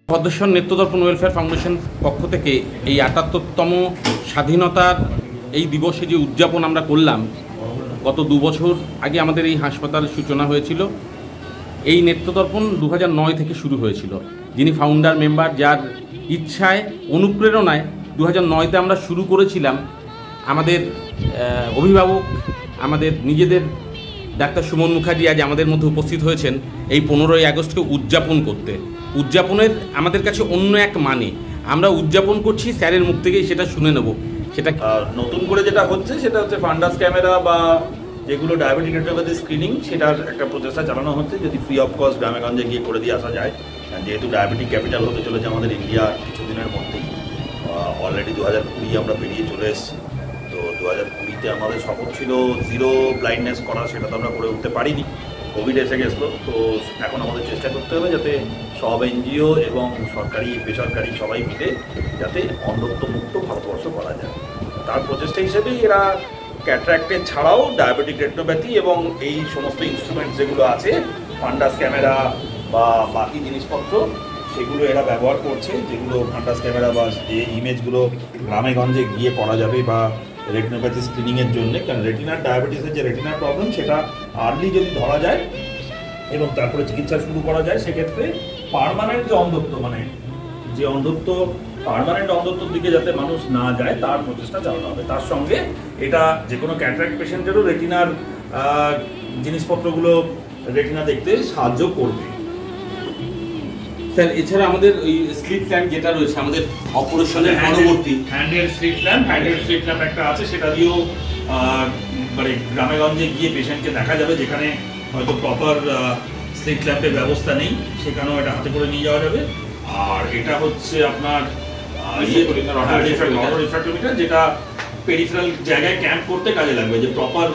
Bhadreswar নেত্রদর্পণ welfare foundation পক্ষ থেকে এই ৭৮তম স্বাধীনতার এই দিবসে যে উদযাপন আমরা করলাম, গত ২ বছর আগে আমাদের এই হাসপাতালের সূচনা হয়েছিল। এই নেত্রদর্পণ ২০০৯ থেকে শুরু হয়েছিল। যিনি ফাউন্ডার মেম্বার, যার ইচ্ছায় অনুপ্রেরণায় ২০০৯তে আমরা শুরু করেছিলাম। আমাদের অভিভাবক, আমাদের নিজেদের ডাক্তার সুমন মুখার্জি আজ আমাদের মধ্যে উপস্থিত হয়েছেন এই ১৫ই আগস্টকে উদযাপন করতে। উদযাপনের আমাদের কাছে অন্য এক মানে, আমরা উদযাপন করছি স্যারের মুখ থেকেই সেটা শুনে নেব। সেটা নতুন করে যেটা হচ্ছে সেটা হচ্ছে ফান্ডাস ক্যামেরা বা যেগুলো ডায়াবেটিক রেটিনোপ্যাথি স্ক্রিনিং, সেটার একটা প্রচেষ্টা চালানো হচ্ছে যদি ফ্রি অফ কস্ট গ্রামেগঞ্জে গিয়ে করে দিয়ে আসা যায়। যেহেতু ডায়াবেটিক ক্যাপিটাল হতে চলেছে আমাদের ইন্ডিয়া কিছুদিনের মধ্যেই, অলরেডি 2020 আমরা পেরিয়ে চলে এসেছি। তো 2020-তে আমাদের শপথ ছিল জিরো ব্লাইন্ডনেস করা, সেটা তো আমরা করে উঠতে পারিনি, কোভিড এসে গেছিলো। তো এখন আমাদের চেষ্টা করতে হবে যাতে সব এনজিও এবং সরকারি বেসরকারি সবাই মিলে যাতে অন্ধত্ব মুক্ত ভারতবর্ষ করা যায়। তার প্রচেষ্টা হিসেবেই এরা ক্যাটরাক্টের ছাড়াও ডায়াবেটিক রেটিনোপ্যাথি এবং এই সমস্ত ইনস্ট্রুমেন্টস যেগুলো আছে, ফান্ডাস ক্যামেরা বা বাকি জিনিসপত্র, সেগুলো এরা ব্যবহার করছে। যেগুলো ফান্ডাস ক্যামেরা বা যে ইমেজগুলো গ্রামেগঞ্জে গিয়ে করা যাবে বা রেটিনোপ্যাথি স্ক্রিনিংয়ের জন্য, কারণ রেটিনার ডায়াবেটিসের যে রেটিনার প্রবলেম সেটা আর্লি যদি ধরা যায় এবং তারপরে চিকিৎসা শুরু করা যায়, সেক্ষেত্রে পার্মানেন্ট যে অন্ধত্ব, মানে যে অন্ধত্ব পার্মানেন্ট অন্ধত্বর দিকে যাতে মানুষ না যায় তার প্রচেষ্টা চালানো হবে। তার সঙ্গে এটা যে কোনো ক্যাটারাক্ট পেশেন্টেরও রেটিনার জিনিসপত্রগুলো রেটিনা দেখতে সাহায্য করবে। স্যার, এছাড়া আমাদের ওই স্লিপ ল্যাম্প যেটা রয়েছে আমাদের অপারেশনের পরবর্তী হ্যান্ডেল স্লিপ ল্যাম্প একটা আছে, সেটা দিয়েও মানে গ্রামেগঞ্জে গিয়ে পেশেন্টকে দেখা যাবে। যেখানে হয়তো প্রপার স্লিপ ল্যাম্পের ব্যবস্থা নেই, সেখানেও এটা হাতে করে নিয়ে যাওয়া যাবে। আর এটা হচ্ছে আপনার রিফ্র্যাক্টোমিটার, যেটা পেরিফেরাল জায়গায় ক্যাম্প করতে কাজে লাগবে, যে প্রপার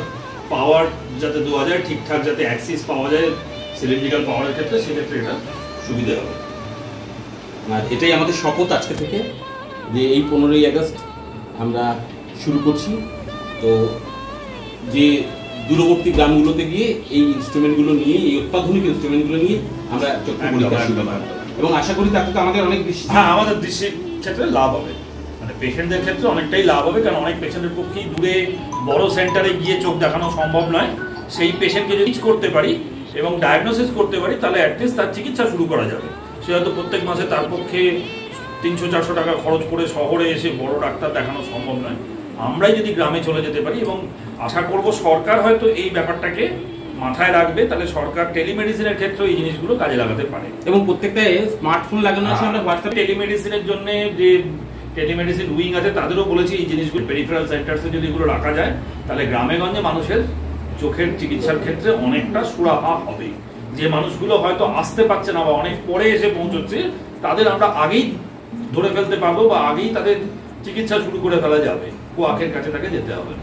পাওয়ার যাতে দেওয়া যায়, ঠিকঠাক যাতে অ্যাক্সিস পাওয়া যায় সিলিন্ড্রিক্যাল পাওয়ারের ক্ষেত্রে, সেক্ষেত্রে এটা সুবিধা হবে। আর এটাই আমাদের শপথ আজকে থেকে, যে এই 15ই আগস্ট আমরা শুরু করছি। তো যে দূরবর্তী গ্রামগুলোতে গিয়ে এই ইনস্ট্রুমেন্টগুলো নিয়ে, এই অত্যাধুনিক ইনস্ট্রুমেন্টগুলো নিয়ে আমরা চক্ষু পরীক্ষা শুরু করব এবং আশা করি তাতে তো আমাদের অনেক দৃষ্টি, আমাদের দৃষ্টির ক্ষেত্রে লাভ হবে, মানে পেশেন্টদের ক্ষেত্রে অনেকটাই লাভ হবে। কারণ অনেক পেশেন্টের পক্ষেই দূরে বড় সেন্টারে গিয়ে চোখ দেখানো সম্ভব নয়। সেই পেশেন্টকে যদি করতে পারি এবং ডায়াগনোসিস করতে পারি, তাহলে অ্যাটলিস্ট তার চিকিৎসা শুরু করা যাবে। সে হয়তো প্রত্যেক মাসে তার পক্ষে 300-400 টাকা খরচ করে শহরে এসে বড় ডাক্তার দেখানো সম্ভব নয়। আমরাই যদি গ্রামে চলে যেতে পারি, এবং আশা করব সরকার হয়তো এই ব্যাপারটাকে মাথায় রাখবে, তাহলে সরকার টেলিমেডিসিনের ক্ষেত্রেও এই জিনিসগুলো কাজে লাগাতে পারে। এবং প্রত্যেকটা স্মার্টফোন লাগানো আছে, আমরা হোয়াটসঅ্যাপ টেলিমেডিসিনের জন্য যে টেলিমেডিসিন উইং আছে তাদেরও বলেছি এই জিনিসগুলো পেরিফেরাল সেন্টার্সে যদি এগুলো রাখা যায়, তাহলে গ্রামেগঞ্জে মানুষের চোখের চিকিৎসার ক্ষেত্রে অনেকটা সুরাহা হবে। যে মানুষগুলো হয়তো আসতে পারছে না বা অনেক পরে এসে পৌঁছচ্ছে, তাদের আমরা আগেই ধরে ফেলতে পারবো বা আগেই তাদের চিকিৎসা শুরু করে ফেলা যাবে, কোয়াকের কাছে তাকে যেতে হবে।